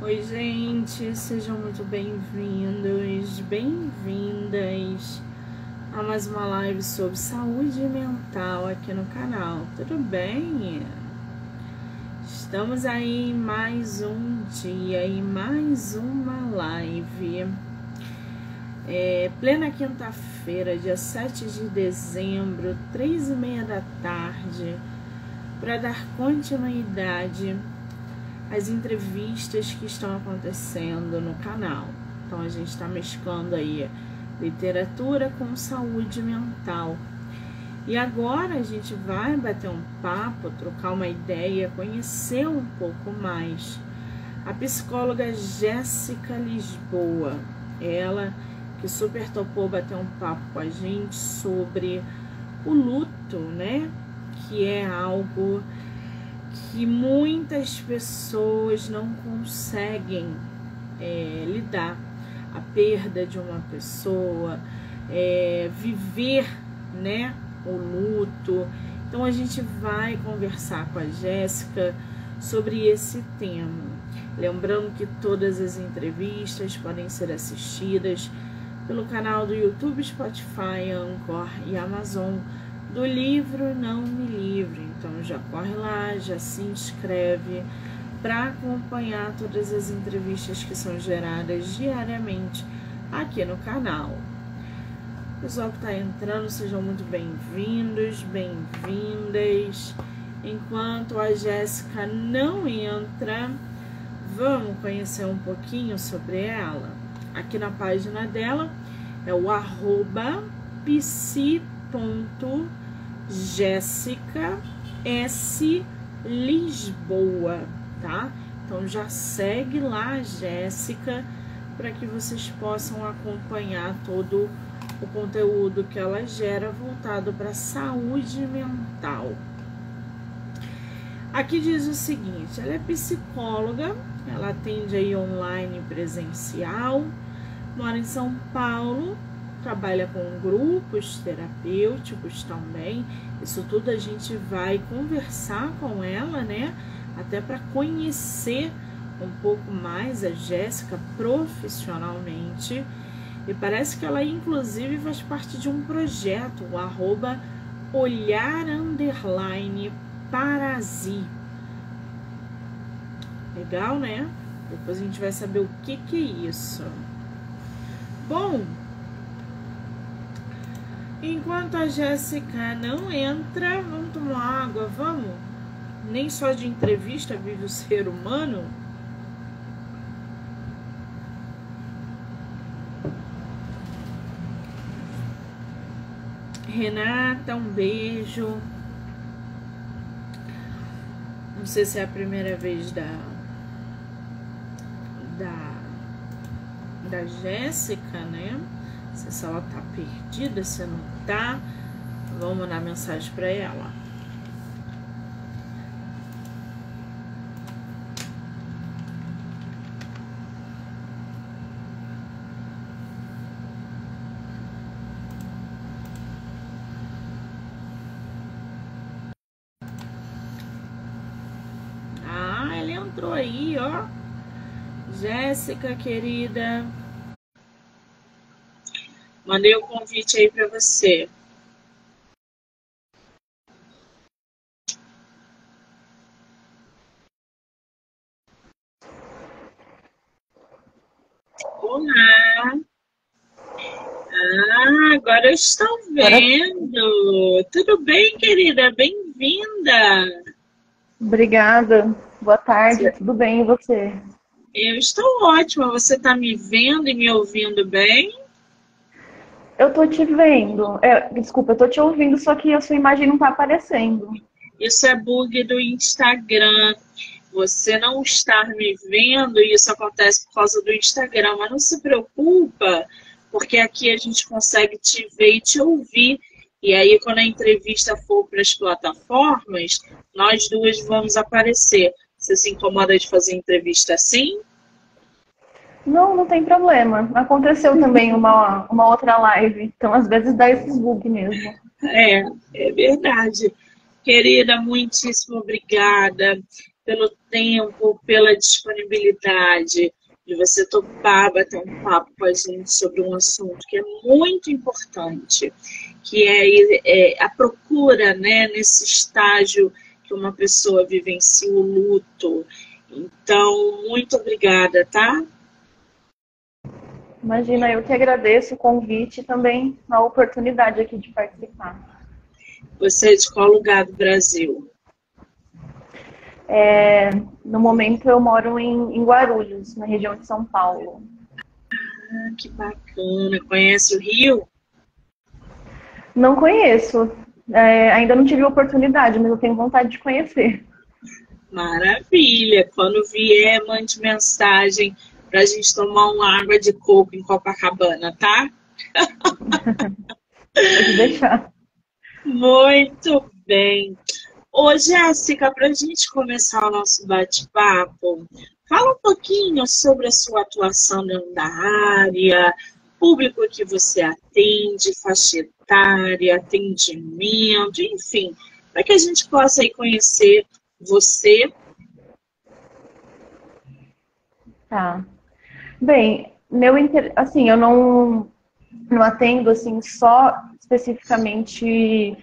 Oi, gente, sejam muito bem-vindos, bem-vindas a mais uma live sobre saúde mental aqui no canal. Tudo bem? Estamos aí em mais um dia e mais uma live. Plena quinta-feira, dia 7 de dezembro, 3h30 da tarde, para dar continuidade as entrevistas que estão acontecendo no canal. Então a gente está mesclando aí literatura com saúde mental. E agora a gente vai bater um papo, trocar uma ideia, conhecer um pouco mais a psicóloga Jéssica Lisboa. Ela que super topou bater um papo com a gente sobre o luto, né? Que é algo que muitas pessoas não conseguem lidar. A perda de uma pessoa, viver, né, o luto. Então a gente vai conversar com a Jéssica sobre esse tema. Lembrando que todas as entrevistas podem ser assistidas pelo canal do YouTube, Spotify, Anchor e Amazon, do livro Não Me Livre. Então já corre lá, já se inscreve para acompanhar todas as entrevistas que são geradas diariamente aqui no canal. Pessoal que está entrando, sejam muito bem-vindos, bem-vindas. Enquanto a Jéssica não entra, vamos conhecer um pouquinho sobre ela. Aqui na página dela é o @psi.Jéssica S. Lisboa, tá? Então já segue lá a Jéssica para que vocês possam acompanhar todo o conteúdo que ela gera voltado para a saúde mental. Aqui diz o seguinte: ela é psicóloga, ela atende aí online e presencial, mora em São Paulo, trabalha com grupos terapêuticos também. Isso tudo a gente vai conversar com ela, né? Até para conhecer um pouco mais a Jéssica profissionalmente. E parece que ela, inclusive, faz parte de um projeto, o @olhar_parasi. Legal, né? Depois a gente vai saber o que é isso. Bom, enquanto a Jéssica não entra, vamos tomar água, vamos? Nem só de entrevista vive o ser humano. Renata, um beijo. Não sei se é a primeira vez da Jéssica, né? Não sei se ela tá perdida, se não tá. Vamos mandar mensagem para ela. Ah, ela entrou aí, ó. Jéssica, querida. Mandei o convite aí para você. Olá. Ah, agora eu estou vendo. Tudo bem, querida? Bem-vinda. Obrigada. Boa tarde. Tudo bem e você? Eu estou ótima. Você está me vendo e me ouvindo bem? Eu tô te vendo. Desculpa, eu tô te ouvindo, só que a sua imagem não tá aparecendo. Isso é bug do Instagram. Você não estar me vendo, e isso acontece por causa do Instagram, mas não se preocupa, porque aqui a gente consegue te ver e te ouvir. E aí, quando a entrevista for para as plataformas, nós duas vamos aparecer. Você se incomoda de fazer entrevista assim? Não, não tem problema. Aconteceu também uma outra live, então às vezes dá esses bugs mesmo. É verdade. Querida, muitíssimo obrigada. pelo tempo, pela disponibilidade de você topar bater um papo com a gente sobre um assunto que é muito importante, que é a procura, né, nesse estágio que uma pessoa vivencia o luto. Então, muito obrigada, tá? Imagina, eu que agradeço o convite e também a oportunidade aqui de participar. Você é de qual lugar do Brasil? No momento eu moro em Guarulhos, na região de São Paulo. Ah, que bacana. Conhece o Rio? Não conheço, ainda não tive a oportunidade, mas eu tenho vontade de conhecer. Maravilha. Quando vier, mande mensagem para a gente tomar uma água de coco em Copacabana, tá? Pode deixar. Muito bem. Ô, Jéssica, para a gente começar o nosso bate-papo, fala um pouquinho sobre a sua atuação dentro da área, público que você atende, faixa etária, atendimento, enfim, para que a gente possa aí conhecer você. Tá. Bem, assim, eu não atendo assim só especificamente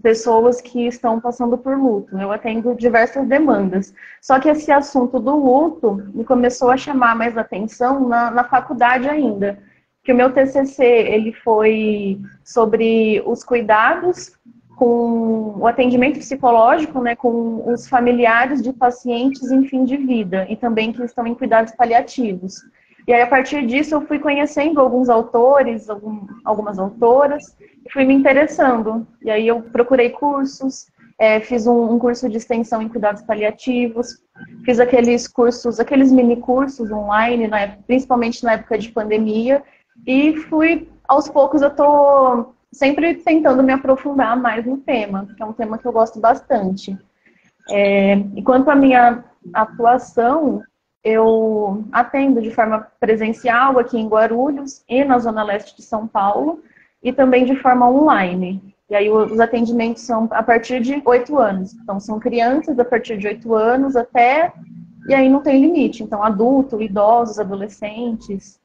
pessoas que estão passando por luto. Eu atendo diversas demandas. Só que esse assunto do luto me começou a chamar mais atenção na faculdade ainda. Que o meu TCC ele foi sobre os cuidados com o atendimento psicológico, né, com os familiares de pacientes em fim de vida e também que estão em cuidados paliativos. E aí, a partir disso, eu fui conhecendo alguns autores, algumas autoras, e fui me interessando. E aí eu procurei cursos, fiz um curso de extensão em cuidados paliativos, fiz aqueles cursos, aqueles mini cursos online, principalmente na época de pandemia, e fui, aos poucos, eu estou sempre tentando me aprofundar mais no tema, que é um tema que eu gosto bastante. E quanto à minha atuação, eu atendo de forma presencial aqui em Guarulhos e na Zona Leste de São Paulo, e também de forma online. E aí os atendimentos são a partir de 8 anos. Então, são crianças a partir de 8 anos até... E aí não tem limite. Então, adulto, idosos, adolescentes.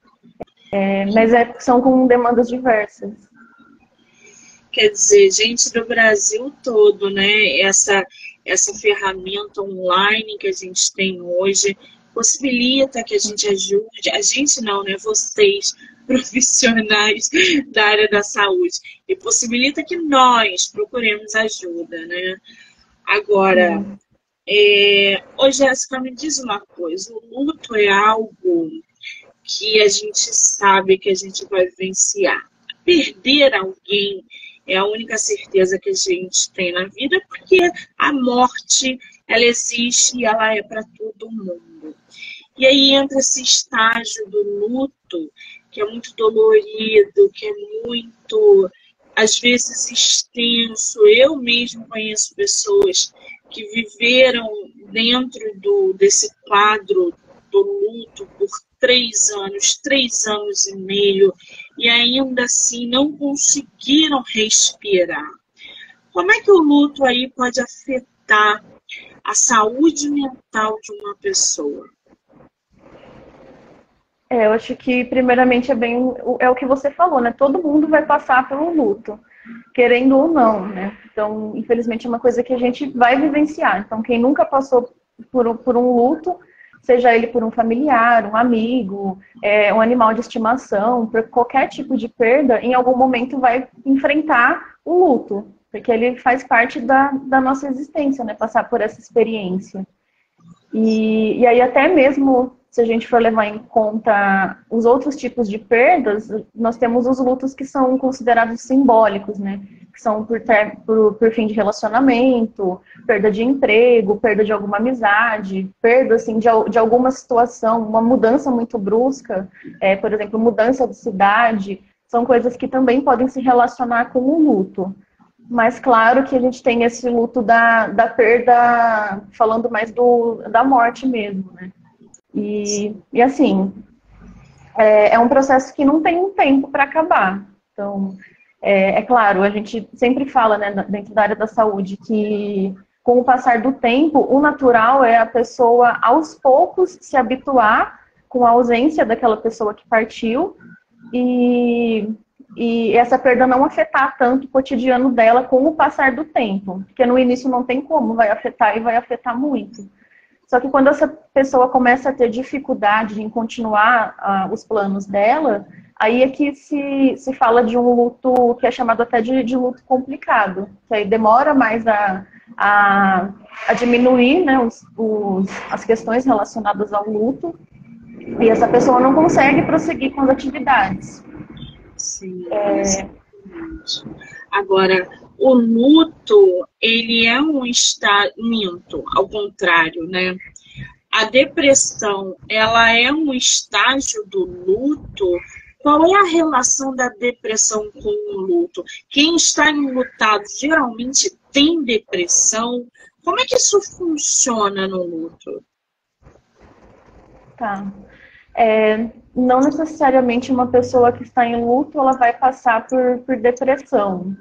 Mas são com demandas diversas. Quer dizer, gente do Brasil todo, né? Essa ferramenta online que a gente tem hoje possibilita que a gente ajude, a gente não, né? Vocês, profissionais da área da saúde, e possibilita que nós procuremos ajuda, né? Agora, ô Jéssica, me diz uma coisa, o luto é algo que a gente sabe que a gente vai vivenciar. Perder alguém é a única certeza que a gente tem na vida, porque a morte, ela existe e ela é para todo mundo. E aí entra esse estágio do luto, que é muito dolorido, que é muito, às vezes, extenso. Eu mesmo conheço pessoas que viveram dentro desse quadro do luto por 3 anos e meio, e ainda assim não conseguiram respirar. Como é que o luto aí pode afetar a saúde mental de uma pessoa? Eu acho que primeiramente é o que você falou, né? Todo mundo vai passar pelo luto, querendo ou não, né? Então, infelizmente é uma coisa que a gente vai vivenciar. Então, quem nunca passou por um luto, seja ele por um familiar, um amigo, um animal de estimação, por qualquer tipo de perda, em algum momento vai enfrentar o luto, porque ele faz parte da nossa existência, né? Passar por essa experiência. E aí até mesmo, se a gente for levar em conta os outros tipos de perdas, nós temos os lutos que são considerados simbólicos, né? Que são por fim de relacionamento, perda de emprego, perda de alguma amizade, perda assim, de alguma situação, uma mudança muito brusca, por exemplo, mudança de cidade, são coisas que também podem se relacionar com o luto. Mas claro que a gente tem esse luto da perda, falando mais da morte mesmo, né? E assim, é um processo que não tem um tempo para acabar. Então, é claro, a gente sempre fala, né, dentro da área da saúde, que com o passar do tempo, o natural é a pessoa, aos poucos, se habituar com a ausência daquela pessoa que partiu e essa perda não afetar tanto o cotidiano dela com o passar do tempo. Porque no início não tem como, vai afetar e vai afetar muito. Só que quando essa pessoa começa a ter dificuldade em continuar os planos dela, aí é que se fala de um luto que é chamado até de luto complicado. Que aí demora mais a diminuir, né, as questões relacionadas ao luto. E essa pessoa não consegue prosseguir com as atividades. Sim, Agora, o luto, ele é um estado, minto, ao contrário, né? A depressão, ela é um estágio do luto. Qual é a relação da depressão com o luto? Quem está enlutado geralmente tem depressão? Como é que isso funciona no luto? Tá. Não necessariamente uma pessoa que está em luto, ela vai passar por depressão,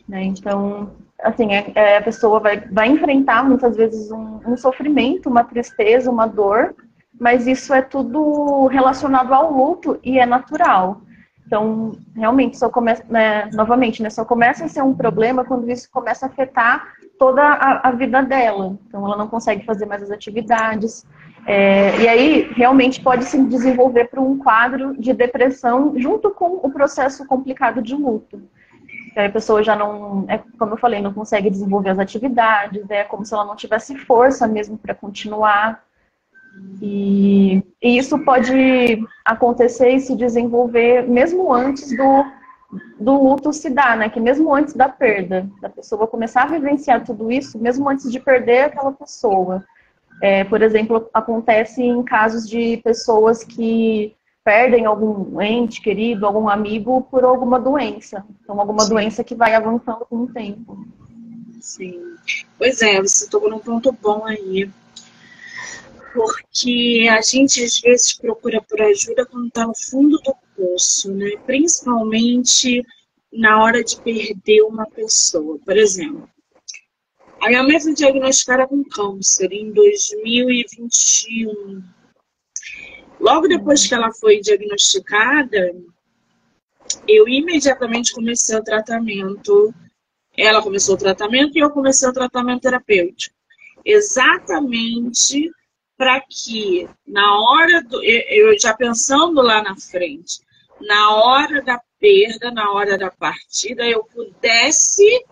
né? Então, assim, a pessoa vai enfrentar muitas vezes um sofrimento, uma tristeza, uma dor, mas isso é tudo relacionado ao luto e é natural. Então, realmente, só começa, né, novamente, né, só começa a ser um problema quando isso começa a afetar toda a vida dela. Então, ela não consegue fazer mais as atividades. E aí, realmente, pode se desenvolver para um quadro de depressão junto com o processo complicado de luto. Aí a pessoa já não, como eu falei, não consegue desenvolver as atividades, é como se ela não tivesse força mesmo para continuar. E isso pode acontecer e se desenvolver mesmo antes do luto se dar, né? Que mesmo antes da perda, da pessoa começar a vivenciar tudo isso, mesmo antes de perder aquela pessoa. Por exemplo, acontece em casos de pessoas que perdem algum ente querido, algum amigo por alguma doença. Então, alguma Sim. doença que vai avançando com o tempo. Sim. Pois é, você tocou num ponto bom aí. Porque a gente às vezes procura por ajuda quando está no fundo do poço, né? Principalmente na hora de perder uma pessoa. Por exemplo, a minha mãe foi diagnosticada com câncer em 2021. Logo depois que ela foi diagnosticada, eu imediatamente comecei o tratamento. Ela começou o tratamento e eu comecei o tratamento terapêutico. Exatamente para que, na hora eu já pensando lá na frente, na hora da perda, na hora da partida, eu pudesse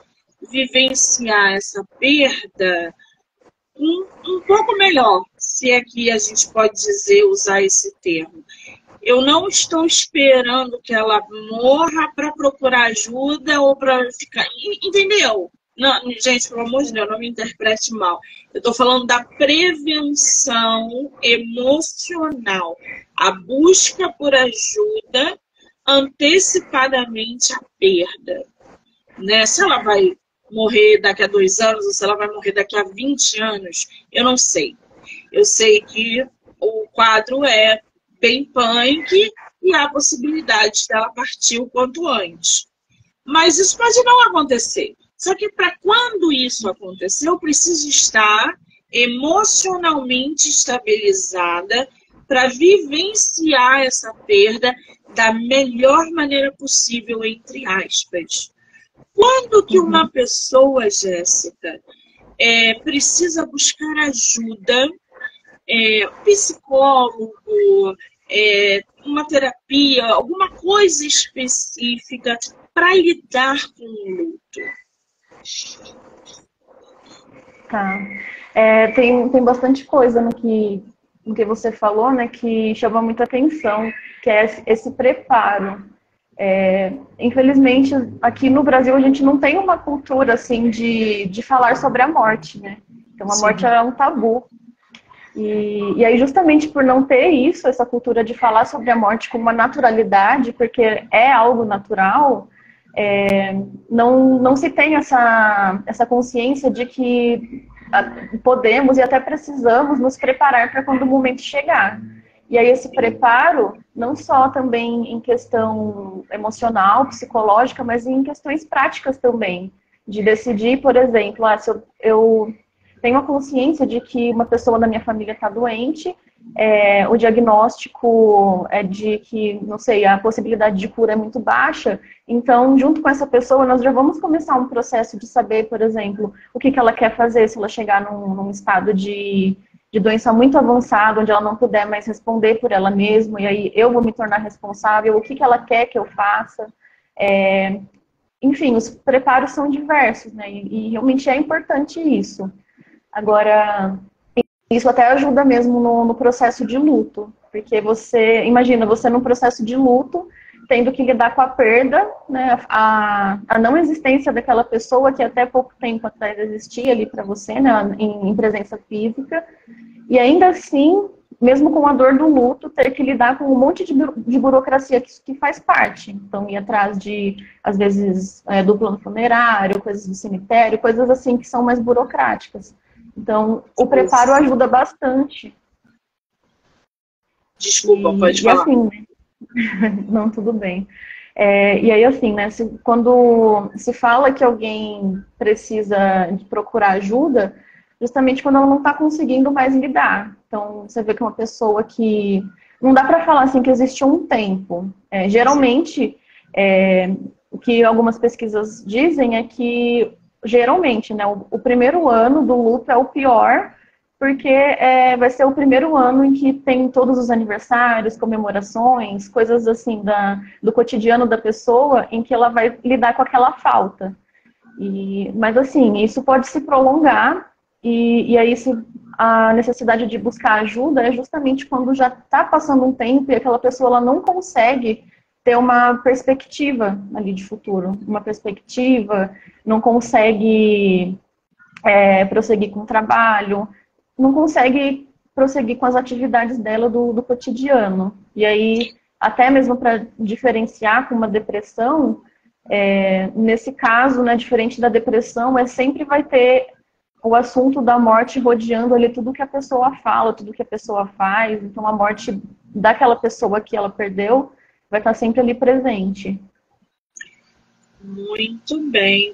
vivenciar essa perda um pouco melhor, se é que a gente pode dizer, usar esse termo. Eu não estou esperando que ela morra para procurar ajuda ou para ficar... Entendeu? Não, gente, pelo amor de Deus, não me interprete mal. Eu estou falando da prevenção emocional. A busca por ajuda antecipadamente à perda. Né? Se ela vai morrer daqui a 2 anos ou se ela vai morrer daqui a 20 anos, eu não sei. Eu sei que o quadro é bem punk e há a possibilidade dela partir o quanto antes. Mas isso pode não acontecer. Só que para quando isso acontecer, eu preciso estar emocionalmente estabilizada para vivenciar essa perda da melhor maneira possível, entre aspas. Quando que uma pessoa, Jéssica, precisa buscar ajuda, psicólogo, uma terapia, alguma coisa específica para lidar com o luto? Tá. Tem bastante coisa no que você falou, né, que chama muita atenção, que é esse preparo. Infelizmente, aqui no Brasil, a gente não tem uma cultura, assim, de falar sobre a morte, né? Então, a Sim. morte é um tabu. E aí, justamente por não ter isso, essa cultura de falar sobre a morte com uma naturalidade, porque é algo natural, não se tem essa consciência de que podemos e até precisamos nos preparar para quando o momento chegar. E aí esse preparo, não só também em questão emocional, psicológica, mas em questões práticas também. De decidir, por exemplo, se eu tenho a consciência de que uma pessoa da minha família está doente, o diagnóstico é de que, não sei, a possibilidade de cura é muito baixa, então, junto com essa pessoa, nós já vamos começar um processo de saber, por exemplo, o que ela quer fazer se ela chegar num estado de doença muito avançada, onde ela não puder mais responder por ela mesma, e aí eu vou me tornar responsável, o que ela quer que eu faça. Enfim, os preparos são diversos, né? E realmente é importante isso. Agora, isso até ajuda mesmo no processo de luto, porque imagina, você num processo de luto, tendo que lidar com a perda, né, a não existência daquela pessoa que até pouco tempo atrás existia ali para você, né, em presença física, e ainda assim, mesmo com a dor do luto, ter que lidar com um monte de burocracia que faz parte. Então, ir atrás de, às vezes, do plano funerário, coisas do cemitério, coisas assim que são mais burocráticas. Então, o preparo ajuda bastante. Desculpa, pode falar. E assim, né? Não, tudo bem. E aí, assim, né? Quando se fala que alguém precisa de procurar ajuda, justamente quando ela não está conseguindo mais lidar. Então, você vê que uma pessoa que... Não dá para falar assim que existe um tempo. Geralmente, o que algumas pesquisas dizem é que, geralmente, né, o primeiro ano do luto é o pior, porque vai ser o primeiro ano em que tem todos os aniversários, comemorações, coisas assim do cotidiano da pessoa, em que ela vai lidar com aquela falta. Mas assim, isso pode se prolongar, e aí a necessidade de buscar ajuda é justamente quando já está passando um tempo e aquela pessoa ela não consegue ter uma perspectiva ali de futuro, uma perspectiva, não consegue prosseguir com o trabalho, não consegue prosseguir com as atividades dela do cotidiano. E aí, até mesmo para diferenciar com uma depressão, nesse caso, né, diferente da depressão, sempre vai ter o assunto da morte rodeando ali tudo que a pessoa fala, tudo que a pessoa faz. Então, a morte daquela pessoa que ela perdeu vai estar sempre ali presente. Muito bem.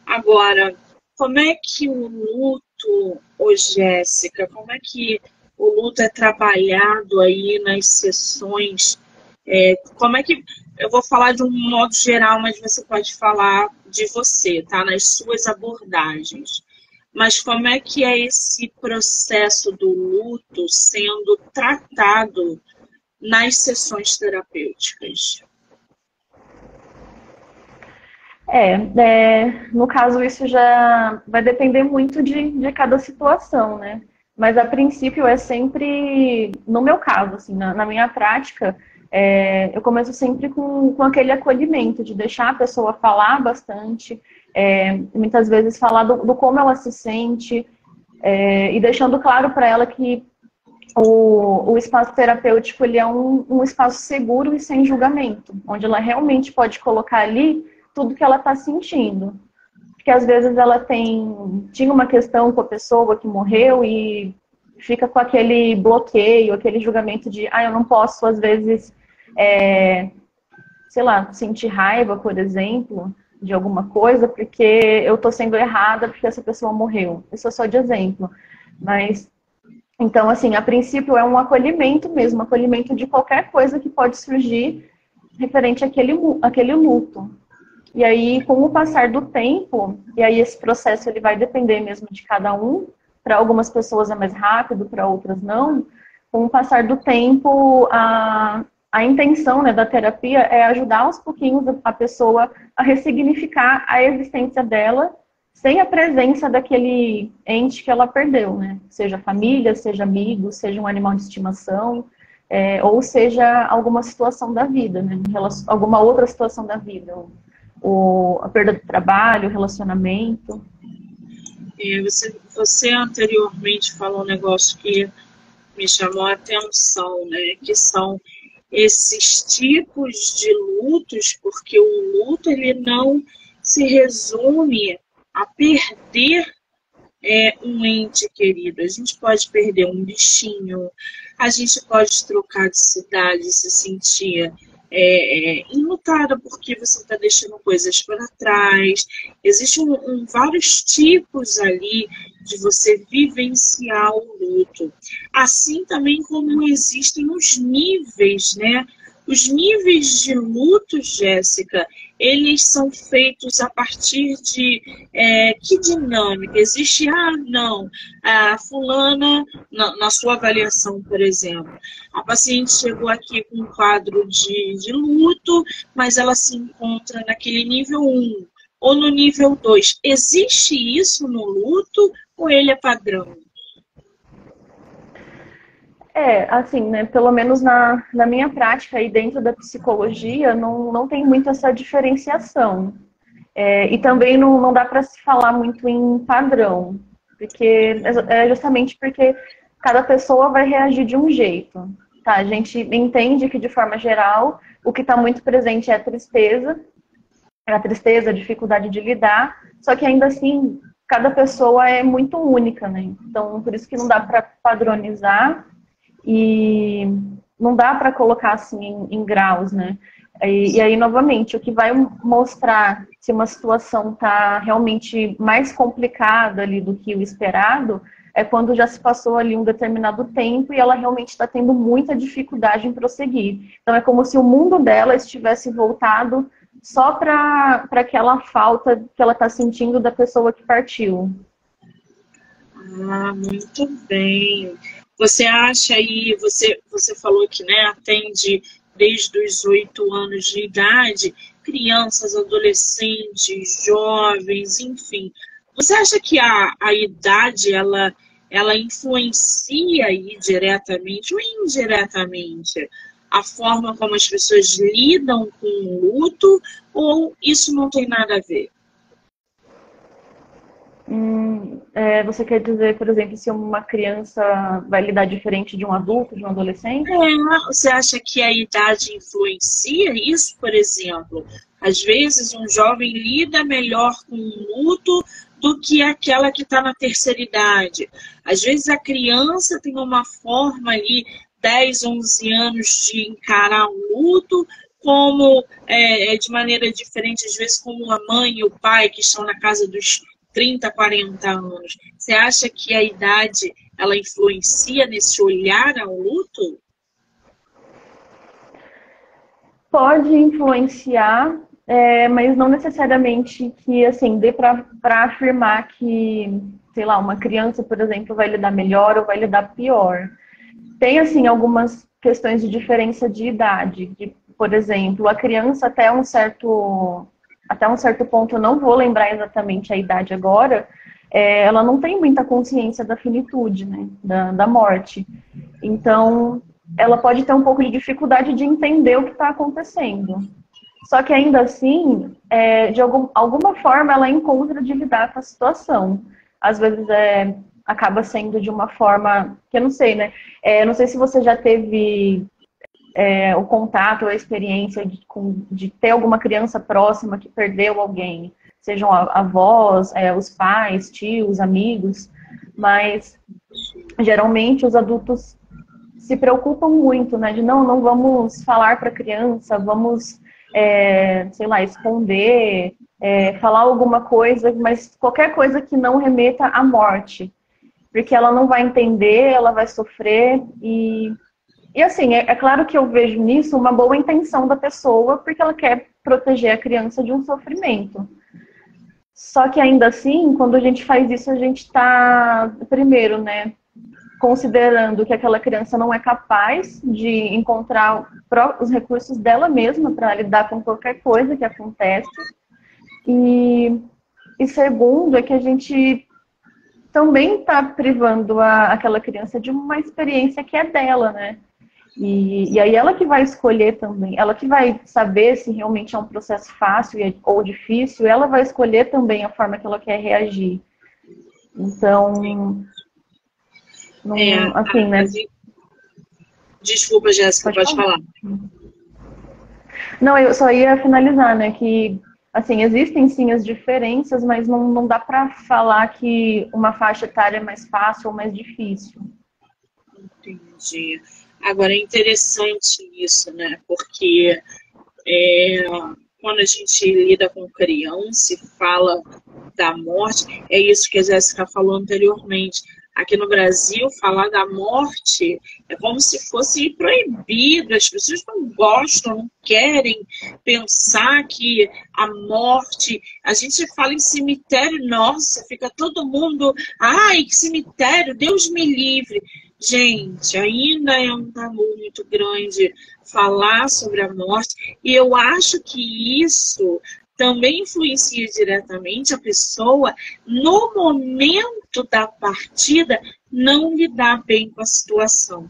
Agora, como é que o luto, Jéssica, como é que o luto é trabalhado aí nas sessões? Como é que... Eu vou falar de um modo geral, mas você pode falar de você, tá? Nas suas abordagens. Mas como é que é esse processo do luto sendo tratado nas sessões terapêuticas? No caso, isso já vai depender muito de cada situação, né? Mas a princípio é sempre, no meu caso, assim, na minha prática, eu começo sempre com aquele acolhimento, de deixar a pessoa falar bastante, muitas vezes falar do como ela se sente, e deixando claro para ela que o espaço terapêutico ele é um espaço seguro e sem julgamento, onde ela realmente pode colocar ali tudo que ela está sentindo. Porque às vezes ela tinha uma questão com a pessoa que morreu e fica com aquele bloqueio, aquele julgamento de, eu não posso, às vezes, sei lá, sentir raiva, por exemplo, de alguma coisa, porque eu estou sendo errada porque essa pessoa morreu. Isso é só de exemplo. Mas, então, assim, a princípio é um acolhimento mesmo, acolhimento de qualquer coisa que pode surgir referente àquele luto. E aí, com o passar do tempo, e aí esse processo ele vai depender mesmo de cada um, para algumas pessoas é mais rápido, para outras não. Com o passar do tempo, a intenção, né, da terapia é ajudar aos pouquinhos a pessoa a ressignificar a existência dela sem a presença daquele ente que ela perdeu, né? Seja família, seja amigo, seja um animal de estimação, ou seja alguma situação da vida, né? Alguma outra situação da vida. A perda do trabalho, o relacionamento. Você anteriormente falou um negócio que me chamou a atenção, né? Que são esses tipos de lutos, porque o luto ele não se resume a perder um ente querido. A gente pode perder um bichinho, a gente pode trocar de cidade, se sentir enlutada porque você está deixando coisas para trás. Existem vários tipos ali de você vivenciar o luto. Assim também como existem os níveis, né? Os níveis de luto, Jéssica, eles são feitos a partir de que dinâmica? Existe, não, a fulana, na sua avaliação, por exemplo, a paciente chegou aqui com um quadro de luto, mas ela se encontra naquele nível 1 ou no nível 2. Existe isso no luto ou ele é padrão? Assim, né, pelo menos na minha prática e dentro da psicologia, não tem muito essa diferenciação. E também não dá para se falar muito em padrão, porque justamente porque cada pessoa vai reagir de um jeito. Tá? A gente entende que, de forma geral, o que está muito presente é a tristeza, a dificuldade de lidar, só que ainda assim, cada pessoa é muito única, né? Então, por isso que não dá para padronizar e não dá para colocar assim em graus, né? E aí, novamente, o que vai mostrar se uma situação está realmente mais complicada ali do que o esperado é quando já se passou ali um determinado tempo e ela realmente está tendo muita dificuldade em prosseguir. Então, é como se o mundo dela estivesse voltado só para aquela falta que ela está sentindo da pessoa que partiu. Ah, muito bem. Você acha aí, você falou que, né, atende desde os 8 anos de idade, crianças, adolescentes, jovens, enfim. Você acha que a idade, ela influencia aí diretamente ou indiretamente a forma como as pessoas lidam com o luto, ou isso não tem nada a ver? Você quer dizer, por exemplo, se uma criança vai lidar diferente de um adulto, de um adolescente? Você acha que a idade influencia isso, por exemplo? Às vezes um jovem lida melhor com o luto do que aquela que está na terceira idade. Às vezes a criança tem uma forma ali, 10, 11 anos, de encarar o luto, como de maneira diferente, às vezes como a mãe e o pai que estão na casa dos 30, 40 anos. Você acha que a idade ela influencia nesse olhar ao luto? Pode influenciar, mas não necessariamente que, assim, dê para afirmar que, sei lá, uma criança, por exemplo, vai lidar melhor ou vai lidar pior. Tem, assim, algumas questões de diferença de idade. Por exemplo, a criança até um certo ponto, eu não vou lembrar exatamente a idade agora, ela não tem muita consciência da finitude, né, da morte. Então, ela pode ter um pouco de dificuldade de entender o que está acontecendo. Só que ainda assim, de alguma forma, ela encontra de lidar com a situação. Às vezes acaba sendo de uma forma que eu não sei, né? Não sei se você já teve o contato ou a experiência de ter alguma criança próxima que perdeu alguém, sejam avós, os pais, tios, amigos, mas geralmente os adultos se preocupam muito, né? De não vamos falar para a criança, vamos, sei lá, esconder, falar alguma coisa, mas qualquer coisa que não remeta à morte, porque ela não vai entender, ela vai sofrer e assim, é claro que eu vejo nisso uma boa intenção da pessoa, porque ela quer proteger a criança de um sofrimento. Só que ainda assim, quando a gente faz isso, a gente está, primeiro, né, considerando que aquela criança não é capaz de encontrar os recursos dela mesma para lidar com qualquer coisa que acontece. E segundo, é que a gente também está privando aquela criança de uma experiência que é dela, né? E aí ela que vai escolher também, ela que vai saber se realmente é um processo fácil ou difícil, ela vai escolher também a forma que ela quer reagir. Então, assim, né? Desculpa, Jéssica, pode falar. Não, eu só ia finalizar, né, que assim, existem sim as diferenças, mas não dá para falar que uma faixa etária é mais fácil ou mais difícil. Entendi. Agora é interessante isso, né? Porque é, quando a gente lida com criança e fala da morte, é isso que a Jéssica falou anteriormente. Aqui no Brasil, falar da morte é como se fosse proibido. As pessoas não gostam, não querem pensar que a morte. A gente fala em cemitério, nossa, fica todo mundo. Ai, que cemitério, Deus me livre. Gente, ainda é um tabu muito grande falar sobre a morte, e eu acho que isso também influencia diretamente a pessoa no momento da partida não lidar bem com a situação.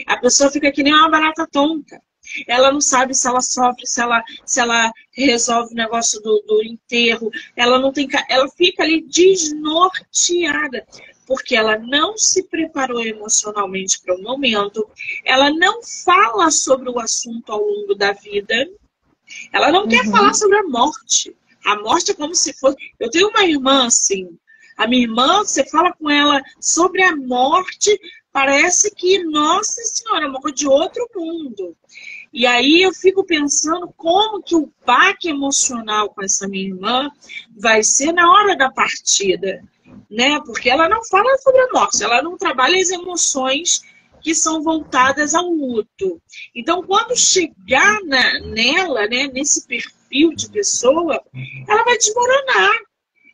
A pessoa fica que nem uma barata tonta. Ela não sabe se ela sofre, se ela resolve o negócio do enterro. Ela não tem, ela fica ali desnorteada, porque ela não se preparou emocionalmente para o momento. Ela não fala sobre o assunto ao longo da vida. Ela não quer falar sobre a morte. A morte é como se fosse... Eu tenho uma irmã assim. A minha irmã, você fala com ela sobre a morte, parece que, nossa senhora, é uma coisa de outro mundo. E aí eu fico pensando como que o baque emocional com essa minha irmã vai ser na hora da partida, né? Porque ela não fala sobre a morte, ela não trabalha as emoções que são voltadas ao luto. Então, quando chegar nela, né, nesse perfil de pessoa, ela vai desmoronar.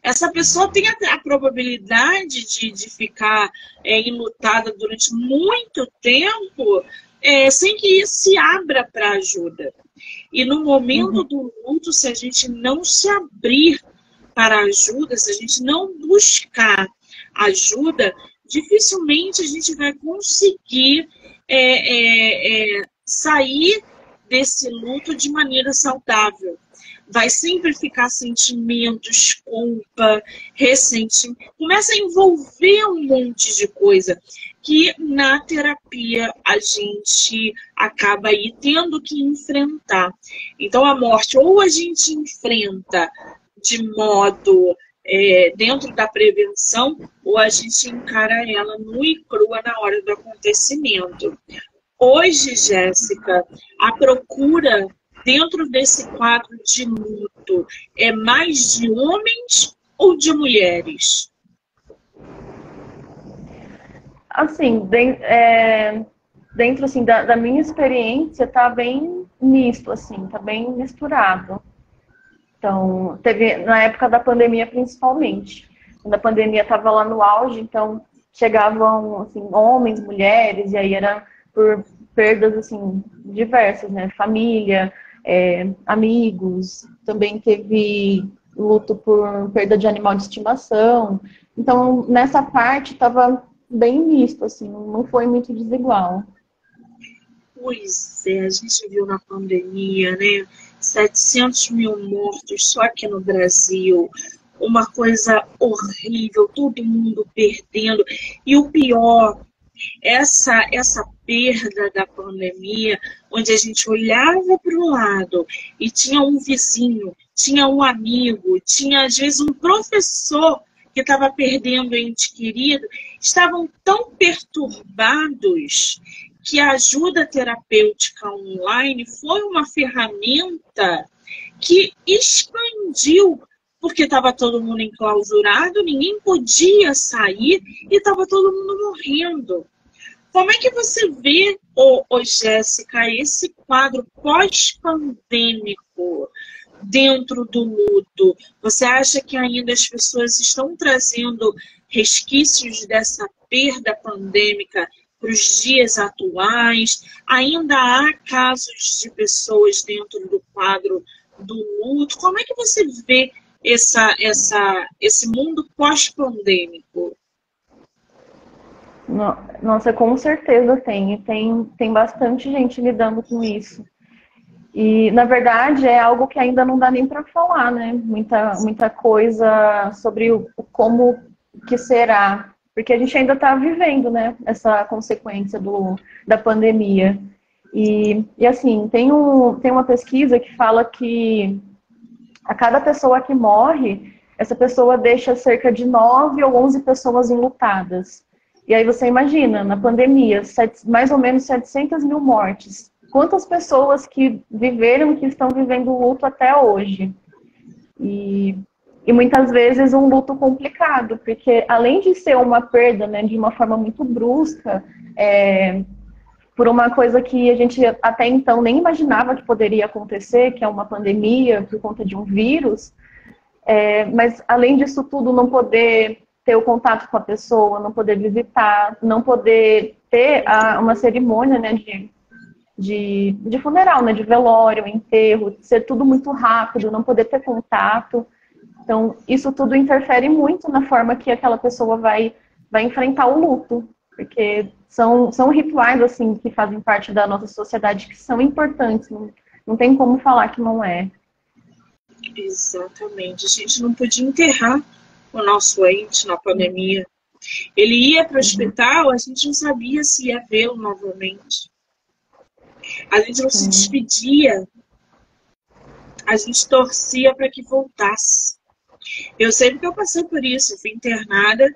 Essa pessoa tem a probabilidade de ficar enlutada durante muito tempo sem que isso se abra para ajuda. E no momento do luto, se a gente não se abrir para ajuda, se a gente não buscar ajuda, dificilmente a gente vai conseguir sair desse luto de maneira saudável. Vai sempre ficar sentimentos, culpa, ressentimento. Começa a envolver um monte de coisa que na terapia a gente acaba aí tendo que enfrentar. Então a morte ou a gente enfrenta de modo dentro da prevenção, ou a gente encara ela nua e crua na hora do acontecimento. Hoje, Jéssica, a procura dentro desse quadro de luto é mais de homens ou de mulheres? Assim, dentro assim, da minha experiência, tá bem misto, assim, tá bem misturado. Então, teve na época da pandemia principalmente. Quando a pandemia estava lá no auge, então chegavam assim, homens, mulheres, e aí era por perdas assim, diversas, né? Família, amigos, também teve luto por perda de animal de estimação. Então, nessa parte estava bem misto, assim, não foi muito desigual. Pois é, a gente viu na pandemia, né? 700 mil mortos só aqui no Brasil. Uma coisa horrível, todo mundo perdendo. E o pior, essa perda da pandemia, onde a gente olhava para o lado e tinha um vizinho, tinha um amigo, tinha às vezes um professor que estava perdendo ente querido, estavam tão perturbados que a ajuda terapêutica online foi uma ferramenta que expandiu, porque estava todo mundo enclausurado, ninguém podia sair e estava todo mundo morrendo. Como é que você vê, Jéssica, esse quadro pós-pandêmico dentro do luto? Você acha que ainda as pessoas estão trazendo resquícios dessa perda pandêmica para os dias atuais? Ainda há casos de pessoas dentro do quadro do luto? Como é que você vê esse mundo pós-pandêmico? Nossa, com certeza tem bastante gente lidando com isso. E, na verdade, é algo que ainda não dá nem para falar, né? Muita coisa sobre como que será. Porque a gente ainda está vivendo, né? Essa consequência da pandemia. E assim, tem uma pesquisa que fala que a cada pessoa que morre, essa pessoa deixa cerca de 9 ou 11 pessoas enlutadas. E aí você imagina, na pandemia, mais ou menos 700 mil mortes. Quantas pessoas que viveram e que estão vivendo o luto até hoje? E muitas vezes um luto complicado, porque além de ser uma perda, né, de uma forma muito brusca, por uma coisa que a gente até então nem imaginava que poderia acontecer, que é uma pandemia por conta de um vírus, mas além disso tudo, não poder ter o contato com a pessoa, não poder visitar, não poder ter uma cerimônia, né, de funeral, né, de velório, enterro, ser tudo muito rápido, não poder ter contato. Então, isso tudo interfere muito na forma que aquela pessoa vai enfrentar o luto, porque são rituais, assim, que fazem parte da nossa sociedade, que são importantes, não tem como falar que não é. Exatamente. A gente não podia enterrar o nosso ente na pandemia. Ele ia para o hospital, a gente não sabia se ia vê-lo novamente. A gente não se despedia. A gente torcia para que voltasse. Eu sempre que eu passei por isso, eu fui internada,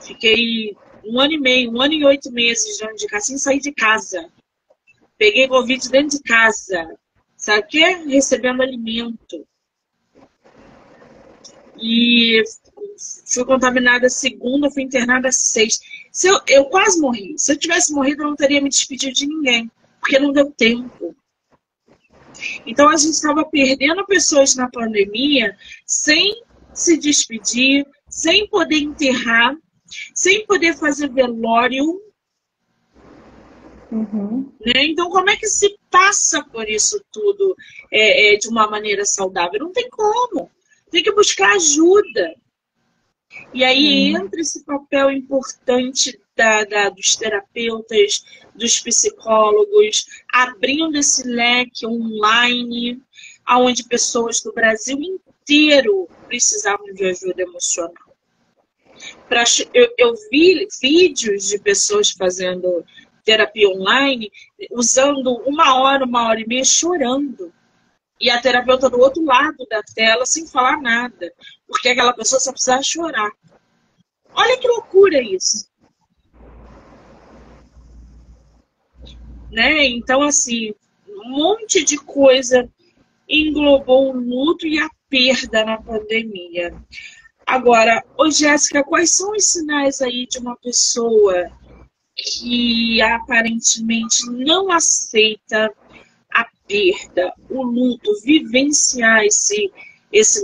fiquei 1 ano e meio, 1 ano e 8 meses dentro de casa, sem sair de casa. Peguei Covid dentro de casa, sabe o quê? Recebendo alimento. E fui contaminada segunda, fui internada sexta. Eu quase morri. Se eu tivesse morrido, eu não teria me despedido de ninguém, porque não deu tempo. Então, a gente estava perdendo pessoas na pandemia sem se despedir, sem poder enterrar, sem poder fazer velório. Né? Então, como é que se passa por isso tudo de uma maneira saudável? Não tem como. Tem que buscar ajuda. E aí entra esse papel importante dos terapeutas, dos psicólogos, abrindo esse leque online, onde pessoas do Brasil inteiro precisavam de ajuda emocional. Eu vi vídeos de pessoas fazendo terapia online, usando 1 hora, 1h30, chorando. E a terapeuta do outro lado da tela, sem falar nada, porque aquela pessoa só precisava chorar. Olha que loucura isso. Né? Então, assim, um monte de coisa englobou o luto e a perda na pandemia. Agora, Jéssica, quais são os sinais aí de uma pessoa que aparentemente não aceita a perda, o luto, vivenciar esse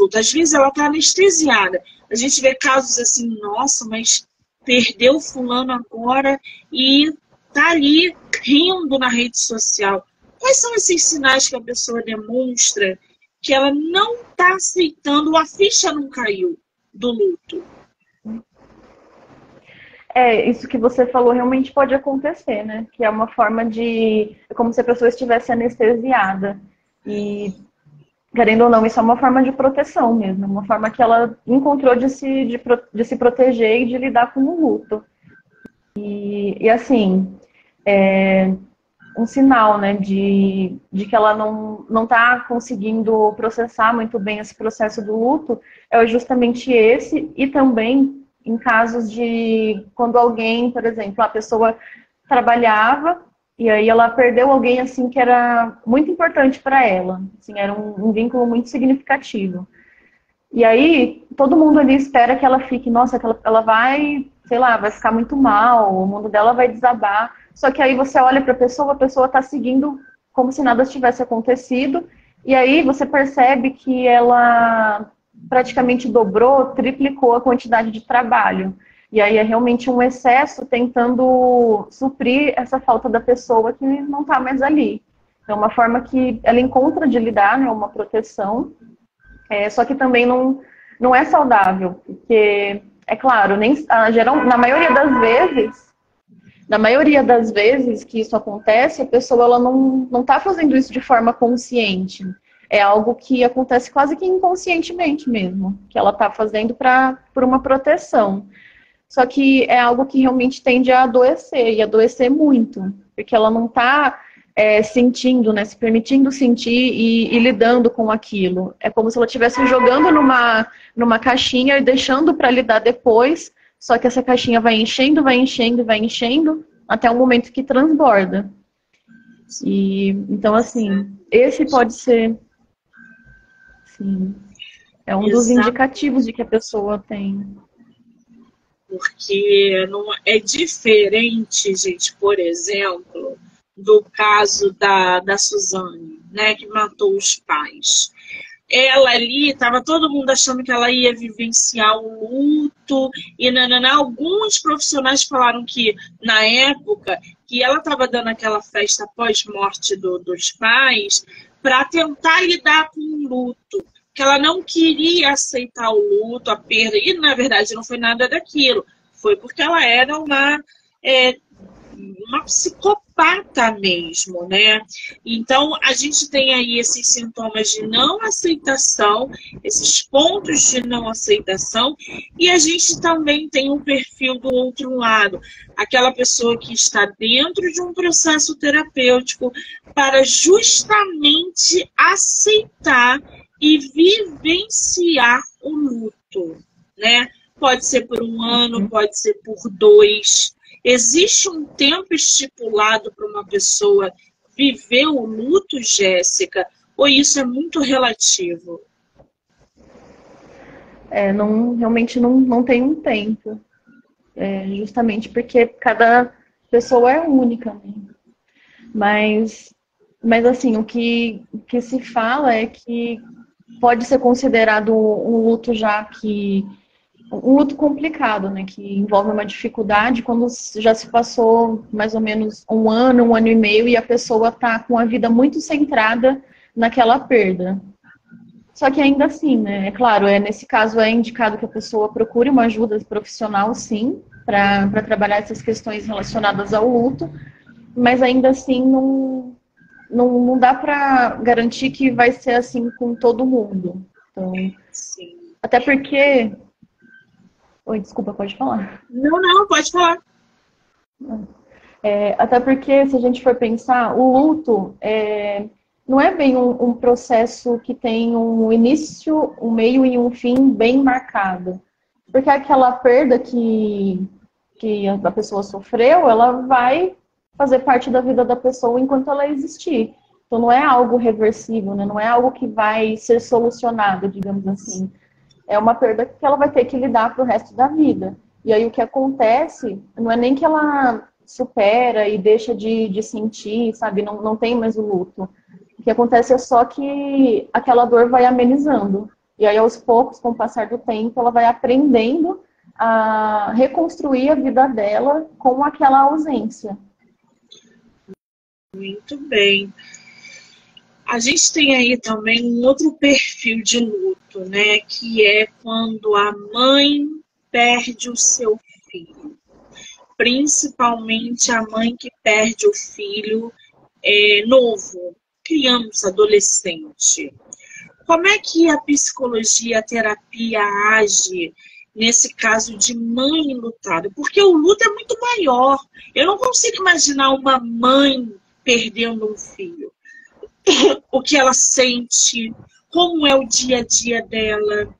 luto? Às vezes ela está anestesiada. A gente vê casos assim, nossa, mas perdeu fulano agora e tá ali rindo na rede social. Quais são esses sinais que a pessoa demonstra que ela não está aceitando, a ficha não caiu do luto? Isso que você falou realmente pode acontecer, né? Que é uma forma é como se a pessoa estivesse anestesiada. E, querendo ou não, isso é uma forma de proteção mesmo. Uma forma que ela encontrou de se proteger e de lidar com o luto. E assim, um sinal, né, de que ela não está conseguindo processar muito bem esse processo do luto é justamente esse, e também em casos de quando alguém, por exemplo, a pessoa trabalhava e aí ela perdeu alguém assim que era muito importante para ela, assim, era um vínculo muito significativo. E aí todo mundo ali espera que ela fique, nossa, que ela vai, sei lá, vai ficar muito mal, o mundo dela vai desabar. Só que aí você olha para a pessoa está seguindo como se nada tivesse acontecido, e aí você percebe que ela praticamente dobrou, triplicou a quantidade de trabalho. E aí é realmente um excesso tentando suprir essa falta da pessoa que não está mais ali. É uma forma que ela encontra de lidar, né, uma proteção, só que também não é saudável, porque, é claro, na maioria das vezes que isso acontece, a pessoa ela não está fazendo isso de forma consciente. É algo que acontece quase que inconscientemente mesmo, que ela está fazendo por uma proteção. Só que é algo que realmente tende a adoecer, e adoecer muito, porque ela não está sentindo, né, se permitindo sentir e lidando com aquilo. É como se ela estivesse jogando numa caixinha e deixando para lidar depois, Só que essa caixinha vai enchendo, vai enchendo, vai enchendo, até o momento que transborda. E, então, assim, esse pode ser, sim, é um dos indicativos de que a pessoa tem. Porque não é diferente, gente, por exemplo, do caso da Suzane, né, que matou os pais. Ela ali, estava todo mundo achando que ela ia vivenciar o luto, e nanana. Alguns profissionais falaram que, na época, que ela estava dando aquela festa pós-morte dos pais para tentar lidar com o luto, que ela não queria aceitar o luto, a perda, e na verdade não foi nada daquilo, foi porque ela era uma psicopata mesmo, né? Então, a gente tem aí esses sintomas de não aceitação, esses pontos de não aceitação, e a gente também tem um perfil do outro lado, aquela pessoa que está dentro de um processo terapêutico para justamente aceitar e vivenciar o luto, né? Pode ser por um ano, pode ser por 2. Existe um tempo estipulado para uma pessoa viver o luto, Jéssica? Ou isso é muito relativo? Realmente não tem um tempo. Justamente porque cada pessoa é única, né? Mas assim, o que se fala é que pode ser considerado um luto um luto complicado, né, que envolve uma dificuldade quando já se passou mais ou menos um ano e meio, e a pessoa está com a vida muito centrada naquela perda. Só que ainda assim, né, é claro, nesse caso é indicado que a pessoa procure uma ajuda profissional, sim, para trabalhar essas questões relacionadas ao luto, mas ainda assim não dá para garantir que vai ser assim com todo mundo. Então, sim. Até porque... Oi, desculpa, pode falar. Não, pode falar. Até porque, se a gente for pensar, o luto não é bem um processo que tem um início, um meio e um fim bem marcado. Porque aquela perda que a pessoa sofreu, ela vai fazer parte da vida da pessoa enquanto ela existir. Então, não é algo reversível, né? Não é algo que vai ser solucionado, digamos assim. É uma perda que ela vai ter que lidar para o resto da vida. E aí o que acontece não é nem que ela supera e deixa de sentir, sabe? Não tem mais o luto. O que acontece é só que aquela dor vai amenizando. E aí, aos poucos, com o passar do tempo, ela vai aprendendo a reconstruir a vida dela com aquela ausência. Muito bem. A gente tem aí também um outro perfil de luto, né? Que é quando a mãe perde o seu filho. Principalmente a mãe que perde o filho novo, criança, adolescente. Como é que a psicologia, a terapia age nesse caso de mãe lutada? Porque o luto é muito maior. Eu não consigo imaginar uma mãe perdendo um filho. O que ela sente, como é o dia a dia dela,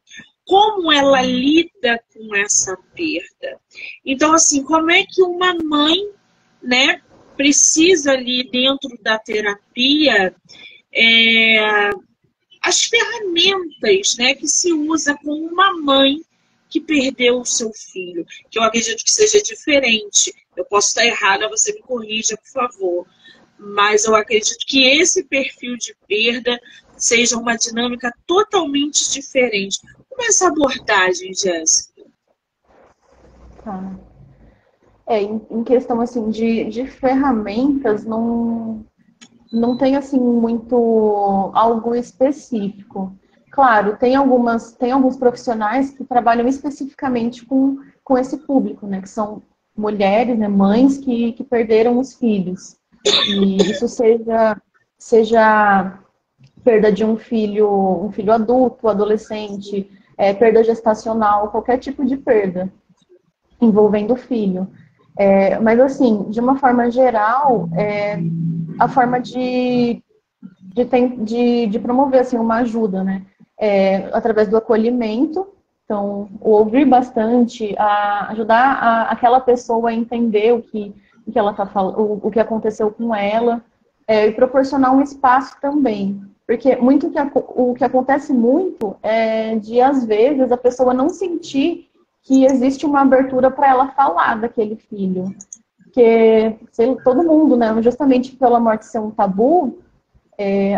como ela lida com essa perda. Então, assim, como é que uma mãe, né, precisa ali dentro da terapia as ferramentas, né, que se usa com uma mãe que perdeu o seu filho, que eu acredito que seja diferente. Eu posso estar errada, você me corrija, por favor. Mas eu acredito que esse perfil de perda seja uma dinâmica totalmente diferente. Como é essa abordagem, Jéssica? Tá. Em questão assim de ferramentas, não tem assim muito algo específico. Claro, tem alguns profissionais que trabalham especificamente com esse público, né? Que são mulheres, né, mães que perderam os filhos. E isso seja perda de um filho adulto, adolescente, perda gestacional, qualquer tipo de perda envolvendo o filho. Mas assim, de uma forma geral, a forma de promover assim, uma ajuda, né? Através do acolhimento Então, o ouvir bastante, ajudar aquela pessoa a entender o que ela tá falando, o que aconteceu com ela, e proporcionar um espaço também. Porque o que acontece muito é de, às vezes, a pessoa não sentir que existe uma abertura para ela falar daquele filho. Porque todo mundo, né, justamente pela morte ser um tabu,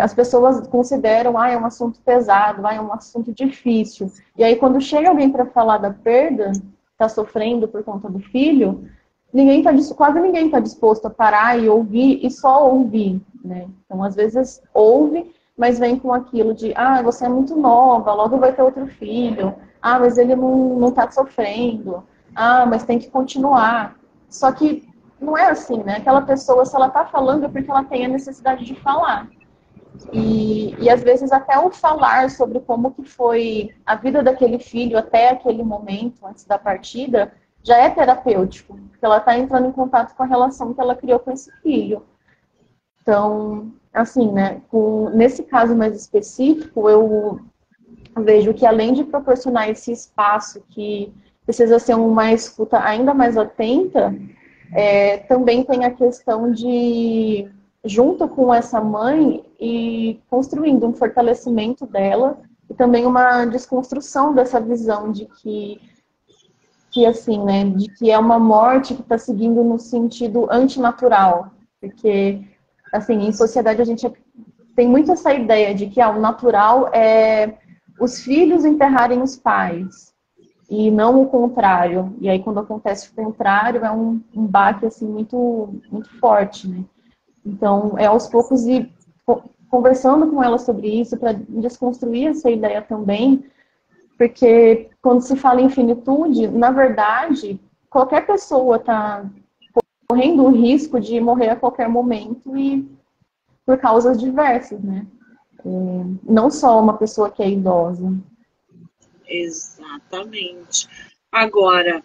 as pessoas consideram, é um assunto pesado, é um assunto difícil. E aí, quando chega alguém para falar da perda, está sofrendo por conta do filho, quase ninguém está disposto a parar e ouvir, e só ouvir, né? Então, às vezes, ouve, mas vem com aquilo de, você é muito nova, logo vai ter outro filho. Mas ele não está sofrendo. Mas tem que continuar. Só que não é assim, né? Aquela pessoa, se ela está falando, é porque ela tem a necessidade de falar. E às vezes até o falar sobre como que foi a vida daquele filho até aquele momento, antes da partida, já é terapêutico, porque ela está entrando em contato com a relação que ela criou com esse filho. Então, assim, né, nesse caso mais específico, eu vejo que além de proporcionar esse espaço que precisa ser uma escuta ainda mais atenta, também tem a questão de, junto com essa mãe, e construindo um fortalecimento dela e também uma desconstrução dessa visão de que assim, né, de que é uma morte que está seguindo no sentido antinatural, porque, assim, em sociedade a gente tem muito essa ideia de que o natural é os filhos enterrarem os pais, e não o contrário. E aí, quando acontece o contrário, é um baque, assim, muito, muito forte, né? Então, aos poucos ir conversando com ela sobre isso, para desconstruir essa ideia também, porque quando se fala em finitude, na verdade, qualquer pessoa está correndo o risco de morrer a qualquer momento e por causas diversas, né? Não só uma pessoa que é idosa. Exatamente. Agora,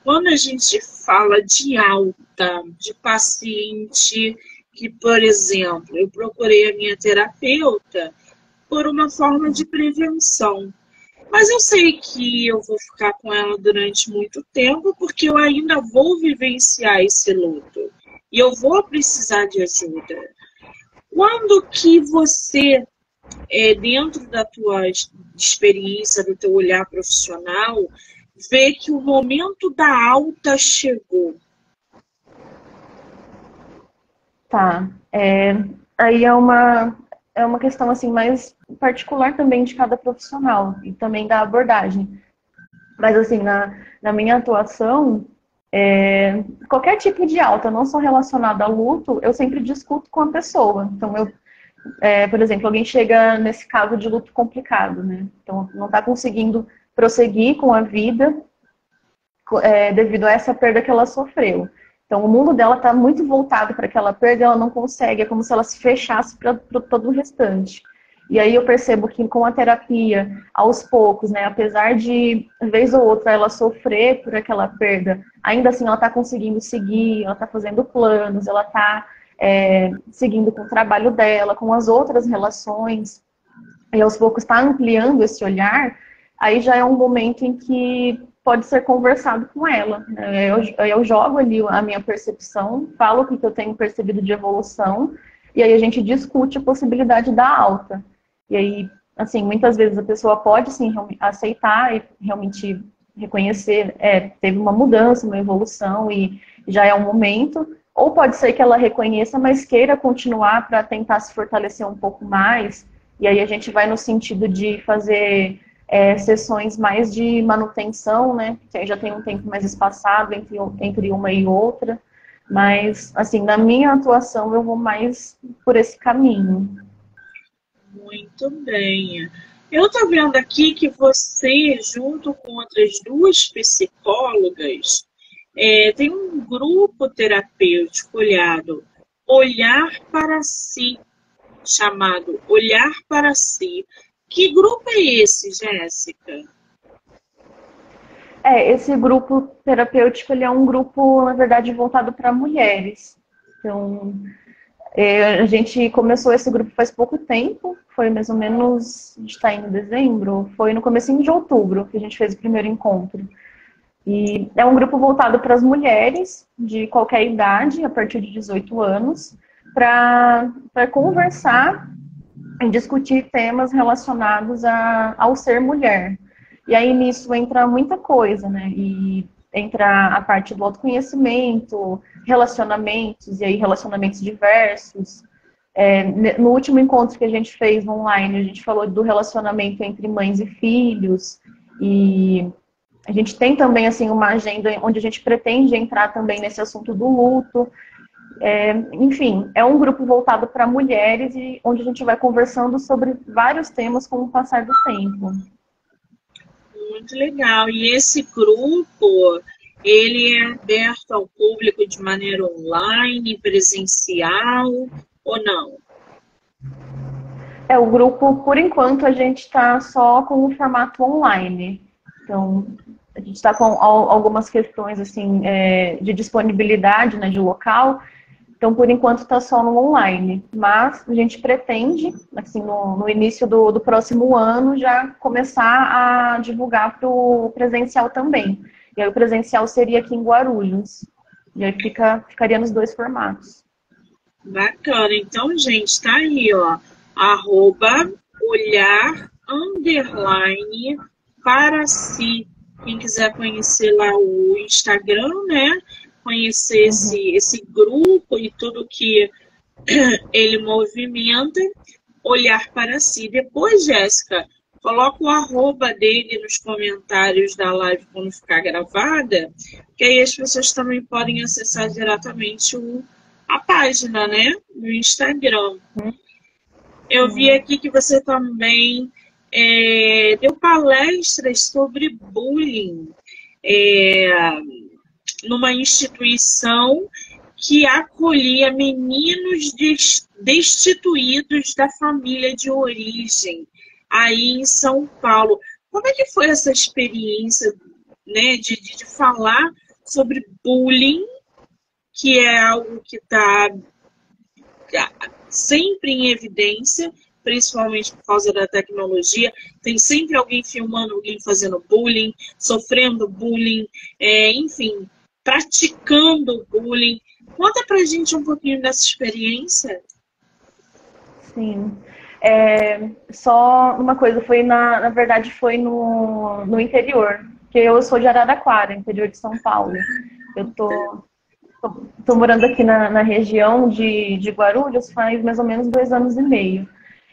quando a gente fala de alta, de paciente que, por exemplo, eu procurei a minha terapeuta por uma forma de prevenção, mas eu sei que eu vou ficar com ela durante muito tempo porque eu ainda vou vivenciar esse luto e eu vou precisar de ajuda. Quando que você, dentro da tua experiência, do teu olhar profissional, vê que o momento da alta chegou? Tá. Aí é uma questão assim mais particular também de cada profissional e também da abordagem. Mas assim, na minha atuação, qualquer tipo de alta, não só relacionada a luto, eu sempre discuto com a pessoa. Então, por exemplo, alguém chega nesse caso de luto complicado, né? Então, não está conseguindo prosseguir com a vida devido a essa perda que ela sofreu. Então, o mundo dela está muito voltado para aquela perda, ela não consegue, é como se ela se fechasse para todo o restante. E aí eu percebo que com a terapia, aos poucos, né, apesar de, vez ou outra, ela sofrer por aquela perda, ainda assim ela está conseguindo seguir, ela está fazendo planos, ela está seguindo com o trabalho dela, com as outras relações, e aos poucos está ampliando esse olhar, aí já é um momento em que pode ser conversado com ela. Eu jogo ali a minha percepção, falo o que eu tenho percebido de evolução, e aí a gente discute a possibilidade da alta. E aí, assim, muitas vezes a pessoa pode, sim, aceitar e realmente reconhecer, teve uma mudança, uma evolução, e já é um momento. Ou pode ser que ela reconheça, mas queira continuar para tentar se fortalecer um pouco mais. E aí a gente vai no sentido de fazer sessões mais de manutenção, né? Que aí já tem um tempo mais espaçado entre uma e outra. Mas, assim, na minha atuação eu vou mais por esse caminho. Muito bem. Eu estou vendo aqui que você, junto com outras duas psicólogas, tem um grupo terapêutico olhado Olhar para Si, chamado Olhar para Si. Que grupo é esse, Jéssica? Esse grupo terapêutico, ele é um grupo, na verdade, voltado para mulheres. Então, A gente começou esse grupo faz pouco tempo, foi mais ou menos, a gente está em dezembro, foi no comecinho de outubro que a gente fez o primeiro encontro. E é um grupo voltado para as mulheres de qualquer idade, a partir de 18 anos, para conversar e discutir temas relacionados ao ser mulher. E aí nisso entra muita coisa, né? E entra a parte do autoconhecimento, relacionamentos, e aí relacionamentos diversos. No último encontro que a gente fez online, a gente falou do relacionamento entre mães e filhos, e a gente tem também assim uma agenda onde a gente pretende entrar também nesse assunto do luto. Enfim, é um grupo voltado para mulheres e onde a gente vai conversando sobre vários temas com o passar do tempo. Muito legal. E esse grupo, ele é aberto ao público de maneira online, presencial ou não? O grupo, por enquanto, a gente está só com o formato online. Então, a gente está com algumas questões assim, de disponibilidade, né, de local. Então, por enquanto, está só no online. Mas a gente pretende, assim, no início do próximo ano, já começar a divulgar para o presencial também. E aí o presencial seria aqui em Guarulhos. E aí ficaria nos dois formatos. Bacana. Então, gente, tá aí, ó. @olhar_para si. Quem quiser conhecer lá o Instagram, né? Conhecer esse grupo e tudo que ele movimenta, olhar para si. Depois, Jéssica, coloca o @ dele nos comentários da live quando ficar gravada, que aí as pessoas também podem acessar diretamente a página, né? No Instagram. Eu vi aqui que você também deu palestras sobre bullying numa instituição que acolhia meninos destituídos da família de origem, aí em São Paulo. Como é que foi essa experiência, né, de falar sobre bullying, que é algo que está sempre em evidência, principalmente por causa da tecnologia, tem sempre alguém filmando alguém fazendo bullying, sofrendo bullying, enfim, praticando bullying. Conta pra gente um pouquinho dessa experiência. Sim. Só uma coisa, foi na verdade foi no interior, porque eu sou de Araraquara, interior de São Paulo. Eu tô morando aqui na região de Guarulhos faz mais ou menos 2 anos e meio.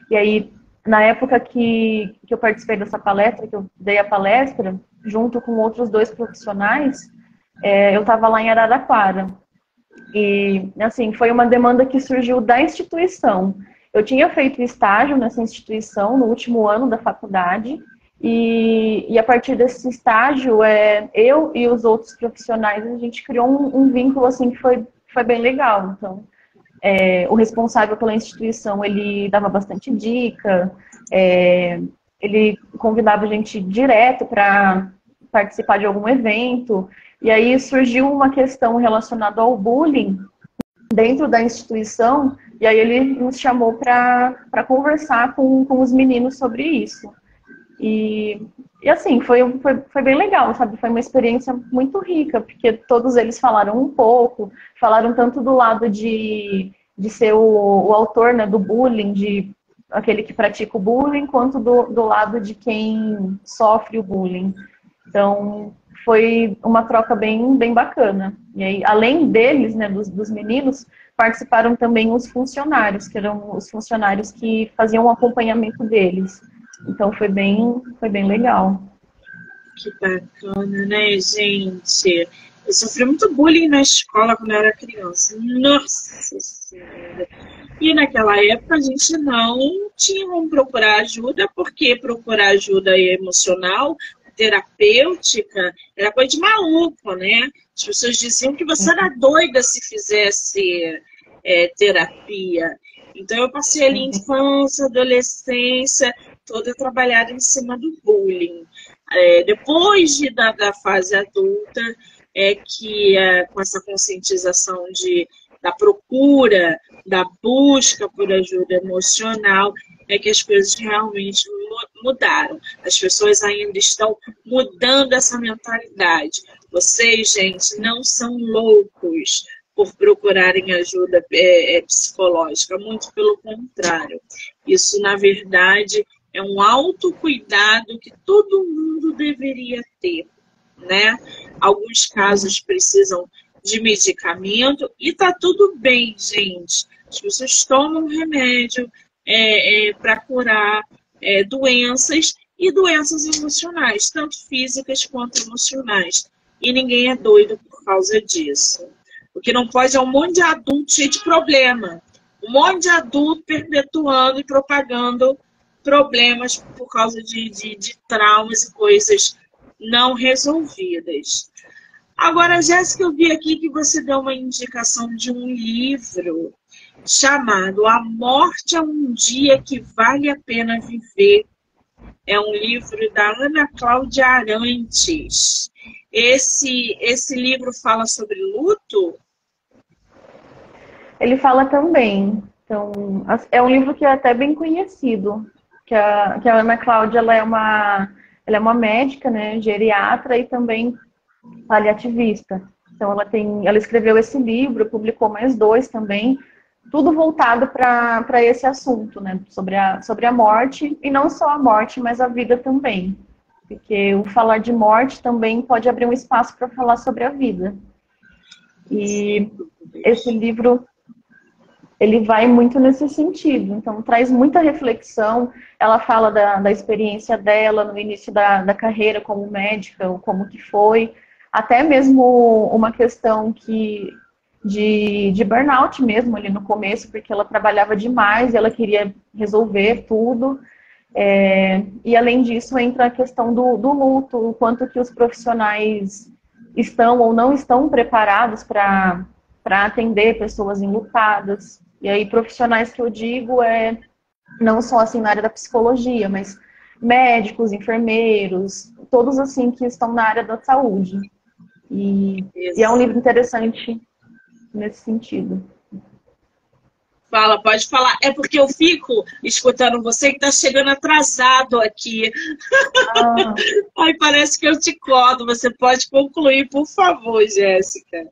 E aí, na época que eu participei dessa palestra, que eu dei a palestra, junto com outros 2 profissionais, eu estava lá em Araraquara. E, assim, foi uma demanda que surgiu da instituição. Eu tinha feito estágio nessa instituição no último ano da faculdade, e a partir desse estágio, eu e os outros profissionais, a gente criou um vínculo, assim, que foi bem legal. Então, o responsável pela instituição, ele dava bastante dica, ele convidava a gente direto para participar de algum evento, e aí surgiu uma questão relacionada ao bullying dentro da instituição, e aí ele nos chamou para conversar com os meninos sobre isso. E assim, foi bem legal, sabe? Foi uma experiência muito rica, porque todos eles falaram um pouco, falaram tanto do lado de ser o autor, né, do bullying, de aquele que pratica o bullying, quanto do lado de quem sofre o bullying. Então, foi uma troca bem bacana. E aí, além deles, né, dos meninos, participaram também os funcionários, que eram os funcionários que faziam o acompanhamento deles. Então, foi bem legal. Que bacana, né, gente? Eu sofri muito bullying na escola quando eu era criança. Nossa Senhora! E naquela época a gente não tinha como procurar ajuda, porque procurar ajuda emocional, terapêutica, era coisa de maluco, né? As pessoas diziam que você era doida se fizesse terapia. Então eu passei ali infância, adolescência, toda trabalhada em cima do bullying. Depois da fase adulta, com essa conscientização da procura, da busca por ajuda emocional, é que as coisas realmente mudaram. As pessoas ainda estão mudando essa mentalidade. Vocês, gente, não são loucos por procurarem ajuda psicológica, muito pelo contrário. Isso, na verdade, é um autocuidado que todo mundo deveria ter, né? Alguns casos precisam de medicamento e tá tudo bem, gente. As pessoas tomam remédio para curar doenças e doenças emocionais, tanto físicas quanto emocionais. E ninguém é doido por causa disso. O que não pode é um monte de adulto cheio de problema. Um monte de adulto perpetuando e propagando problemas por causa de traumas e coisas não resolvidas. Agora, Jéssica, eu vi aqui que você deu uma indicação de um livro chamado A Morte é um Dia que Vale a Pena Viver. É um livro da Ana Cláudia Arantes. Esse livro fala sobre luto? Ele fala também. Então, é um livro que é até bem conhecido. Que a Ana Cláudia ela é uma médica, né, geriatra e também paliativista. Então, ela escreveu esse livro, publicou mais 2 também, tudo voltado para esse assunto, né, sobre a morte, e não só a morte, mas a vida também. Porque o falar de morte também pode abrir um espaço para falar sobre a vida. E esse livro, ele vai muito nesse sentido. Então, traz muita reflexão. Ela fala da experiência dela no início da carreira como médica, ou como que foi. Até mesmo uma questão de burnout mesmo ali no começo, porque ela trabalhava demais e ela queria resolver tudo. E além disso entra a questão do luto, o quanto que os profissionais estão ou não estão preparados para atender pessoas enlutadas. E aí profissionais que eu digo não só assim na área da psicologia, mas médicos, enfermeiros, todos assim que estão na área da saúde. E é um livro interessante nesse sentido. Fala, pode falar. É porque eu fico escutando você que está chegando atrasado aqui. Aí parece que eu te corto. Você pode concluir, por favor, Jéssica.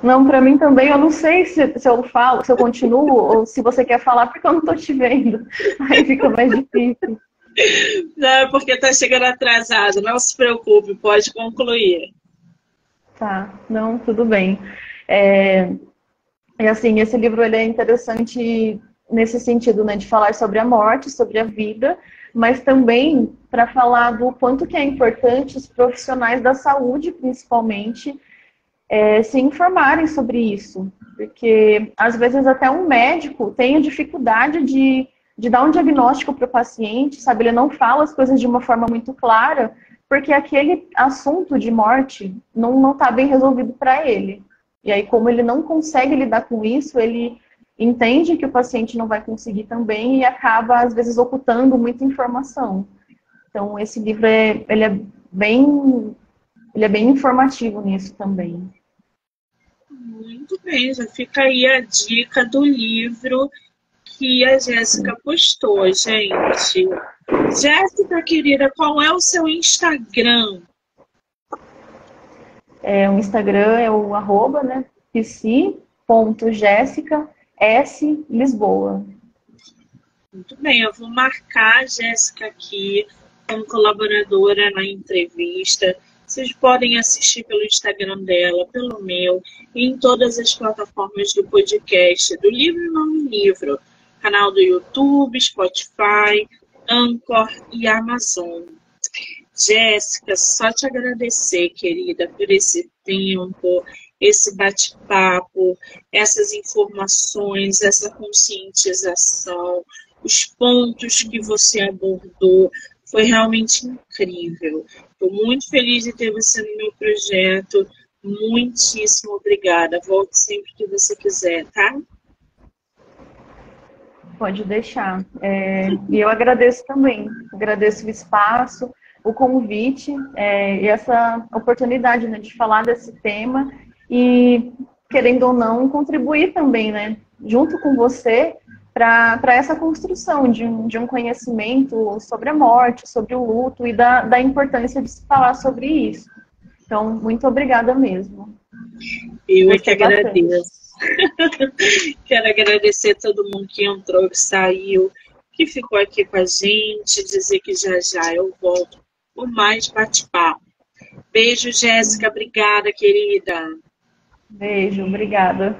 Não, para mim também. Eu não sei se eu falo, se eu continuo, ou se você quer falar, porque eu não estou te vendo. Aí fica mais difícil. Não, é porque está chegando atrasado. Não se preocupe, pode concluir. Tá, não, tudo bem. E assim, esse livro ele é interessante nesse sentido, né, de falar sobre a morte, sobre a vida, mas também para falar do quanto que é importante os profissionais da saúde, principalmente, se informarem sobre isso. Porque, às vezes, até um médico tem a dificuldade de dar um diagnóstico para o paciente, sabe? Ele não fala as coisas de uma forma muito clara, porque aquele assunto de morte não está bem resolvido para ele. E aí, como ele não consegue lidar com isso, ele entende que o paciente não vai conseguir também e acaba, às vezes, ocultando muita informação. Então, esse livro ele é bem informativo nisso também. Muito bem, já fica aí a dica do livro que a Jéssica postou, gente. Jéssica, querida, qual é o seu Instagram? O Instagram é o @ né, psi.jessicaslisboa. Muito bem, eu vou marcar a Jéssica aqui como colaboradora na entrevista. Vocês podem assistir pelo Instagram dela, pelo meu, e em todas as plataformas do podcast, do Livro Não Livro, canal do YouTube, Spotify, Anchor e Amazon. Jéssica, só te agradecer, querida, por esse tempo, esse bate-papo, essas informações, essa conscientização, os pontos que você abordou. Foi realmente incrível. Estou muito feliz de ter você no meu projeto. Muitíssimo obrigada. Volte sempre que você quiser, tá? Pode deixar. E eu agradeço também. Agradeço o espaço, o convite e essa oportunidade, né, de falar desse tema. E querendo ou não, contribuir também, né, junto com você, para essa construção de um conhecimento sobre a morte, sobre o luto e da importância de se falar sobre isso. Então, muito obrigada mesmo. Eu é que agradeço. Quero agradecer a todo mundo que entrou, que saiu, que ficou aqui com a gente, dizer que já já eu volto com mais bate-papo. Beijo, Jéssica. Obrigada, querida. Beijo, obrigada.